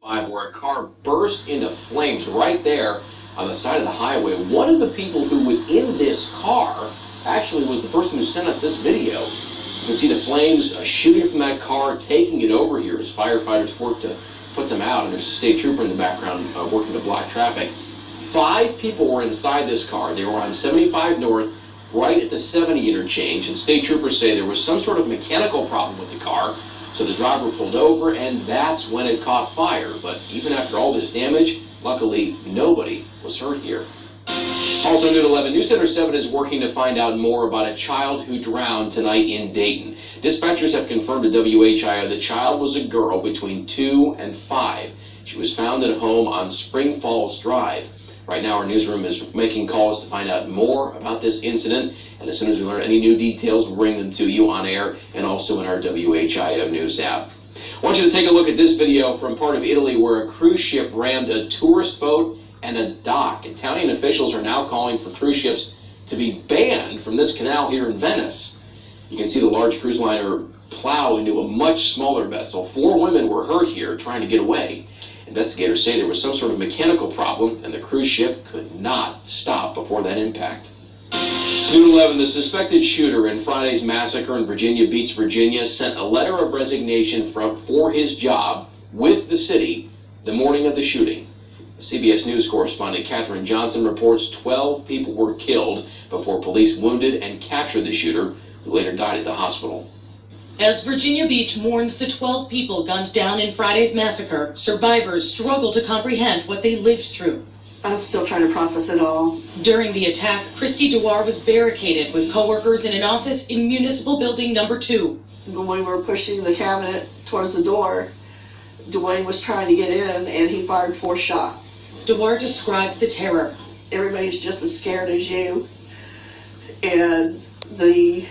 Where a car burst into flames right there on the side of the highway. One of the people who was in this car actually was the person who sent us this video. You can see the flames shooting from that car, taking it over here as firefighters work to put them out, and there's a state trooper in the background working to block traffic. 5 people were inside this car. They were on 75 North, right at the 70 interchange, and state troopers say there was some sort of mechanical problem with the car, so the driver pulled over, and that's when it caught fire. But even after all this damage, luckily nobody was hurt here. Also new at 11, News Center 7 is working to find out more about a child who drowned tonight in Dayton. Dispatchers have confirmed to WHIO the child was a girl between 2 and 5. She was found at home on Spring Falls Drive. Right now our newsroom is making calls to find out more about this incident, and as soon as we learn any new details, we'll bring them to you on air and also in our WHIO News app. I want you to take a look at this video from part of Italy where a cruise ship rammed a tourist boat and a dock. Italian officials are now calling for cruise ships to be banned from this canal here in Venice. You can see the large cruise liner plow into a much smaller vessel. 4 women were hurt here trying to get away. Investigators say there was some sort of mechanical problem and the cruise ship could not stop before that impact. Noon 11, the suspected shooter in Friday's massacre in Virginia Beach, Virginia, sent a letter of resignation for his job with the city the morning of the shooting. CBS News correspondent Katherine Johnson reports 12 people were killed before police wounded and captured the shooter, who later died at the hospital. As Virginia Beach mourns the 12 people gunned down in Friday's massacre, survivors struggle to comprehend what they lived through. I'm still trying to process it all. During the attack, Christy Dewar was barricaded with coworkers in an office in Municipal Building Number 2. When we were pushing the cabinet towards the door, Dwayne was trying to get in and he fired 4 shots. Dewar described the terror. Everybody's just as scared as you. And the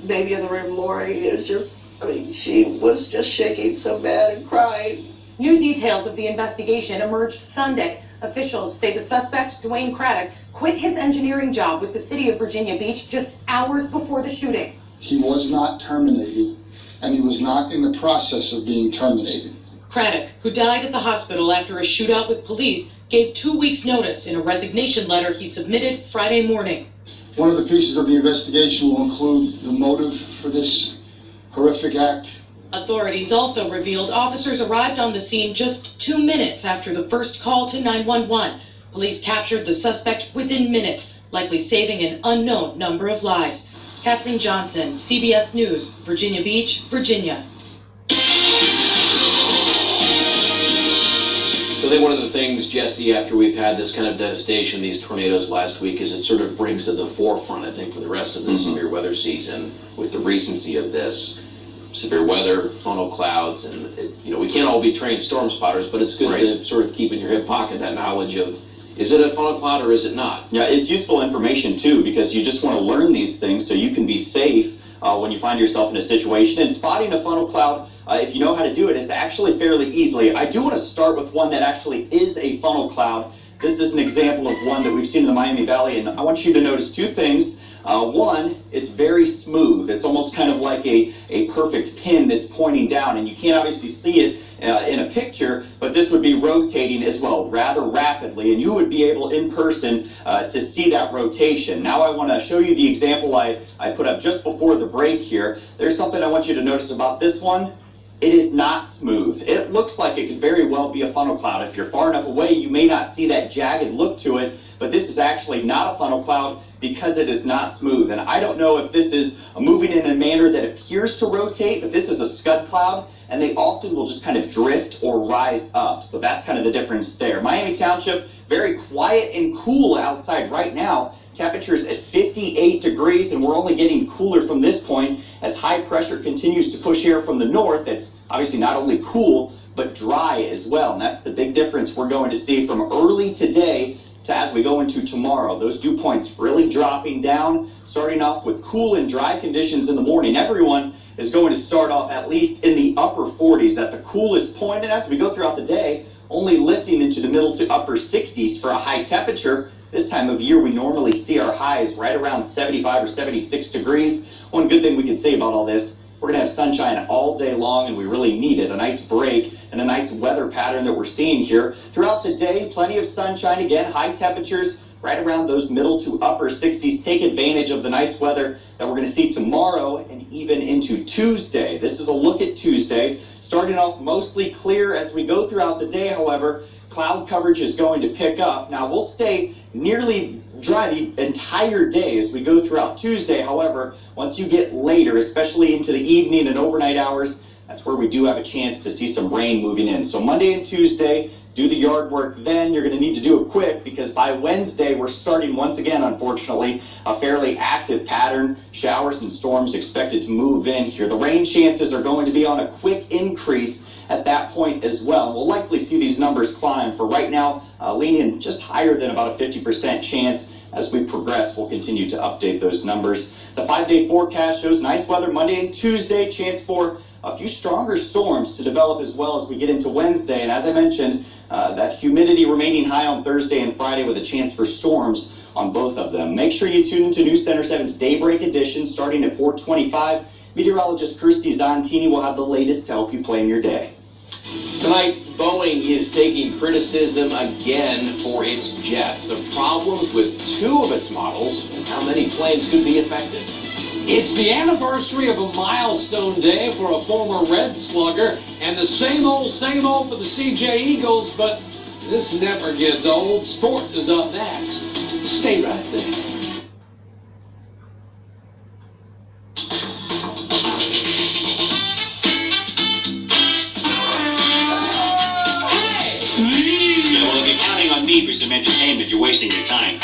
baby in the room, Lori, is just, she was just shaking so bad and crying. New details of the investigation emerged Sunday. Officials say the suspect, Dwayne Craddock, quit his engineering job with the city of Virginia Beach just hours before the shooting. He was not terminated, and he was not in the process of being terminated. Craddock, who died at the hospital after a shootout with police, gave 2 weeks' notice in a resignation letter he submitted Friday morning. One of the pieces of the investigation will include the motive for this horrific act. Authorities also revealed officers arrived on the scene just 2 minutes after the first call to 911. Police captured the suspect within minutes, likely saving an unknown number of lives. Katherine Johnson, CBS News, Virginia Beach, Virginia. So I think one of the things, Jesse, after we've had this kind of devastation, these tornadoes last week, is it sort of brings to the forefront, I think, for the rest of the severe weather season, with the recency of this. Severe weather, funnel clouds, and we can't all be trained storm spotters, but it's good to sort of keep in your hip pocket that knowledge of, is it a funnel cloud or is it not? Yeah, it's useful information too, because you just want to learn these things so you can be safe when you find yourself in a situation. And spotting a funnel cloud, if you know how to do it, is actually fairly easily. I do want to start with one that actually is a funnel cloud. This is an example of one that we've seen in the Miami Valley, and I want you to notice 2 things. One, it's very smooth. It's almost kind of like a perfect pin that's pointing down, and you can't obviously see it in a picture, but this would be rotating as well rather rapidly, and you would be able in person to see that rotation. Now I want to show you the example I put up just before the break here. There's something I want you to notice about this one. It is not smooth. It looks like it could very well be a funnel cloud. If you're far enough away, you may not see that jagged look to it, but this is actually not a funnel cloud because it is not smooth. And I don't know if this is moving in a manner that appears to rotate, but this is a scud cloud, and they often will just kind of drift or rise up. So that's kind of the difference there. Miami Township, very quiet and cool outside right now. Temperatures at 58 degrees, and we're only getting cooler from this point as high pressure continues to push air from the north. It's obviously not only cool, but dry as well. And that's the big difference we're going to see from early today to as we go into tomorrow. Those dew points really dropping down, starting off with cool and dry conditions in the morning. Everyone is going to start off at least in the upper 40s at the coolest point, and as we go throughout the day, only lifting into the middle to upper 60s for a high temperature. This time of year, we normally see our highs right around 75 or 76 degrees. One good thing we can say about all this, we're going to have sunshine all day long, and we really need it. A nice break and a nice weather pattern that we're seeing here. Throughout the day, plenty of sunshine again, high temperatures right around those middle to upper 60s. Take advantage of the nice weather that we're going to see tomorrow and even into Tuesday. This is a look at Tuesday. Starting off mostly clear as we go throughout the day, however, cloud coverage is going to pick up. Now, we'll stay nearly dry the entire day as we go throughout Tuesday. However, once you get later, especially into the evening and overnight hours, that's where we do have a chance to see some rain moving in. So Monday and Tuesday, do the yard work then. You're going to need to do it quick because by Wednesday, we're starting once again, unfortunately, a fairly active pattern. Showers and storms expected to move in here. The rain chances are going to be on a quick increase at that point as well. We'll likely see these numbers climb. For right now, leaning just higher than about a 50% chance. As we progress, we'll continue to update those numbers. The 5-day forecast shows nice weather Monday and Tuesday, chance for a few stronger storms to develop as well as we get into Wednesday. And as I mentioned, that humidity remaining high on Thursday and Friday with a chance for storms on both of them. Make sure you tune into News Center 7's Daybreak Edition starting at 4:25. Meteorologist Kirsty Zontini will have the latest to help you plan your day. Tonight, Boeing is taking criticism again for its jets. The problems with two of its models and how many planes could be affected. It's the anniversary of a milestone day for a former Red Slugger, and the same old for the CJ Eagles, but this never gets old. Sports is up next. Stay right there. Well, if you're counting on me for some entertainment, you're wasting your time.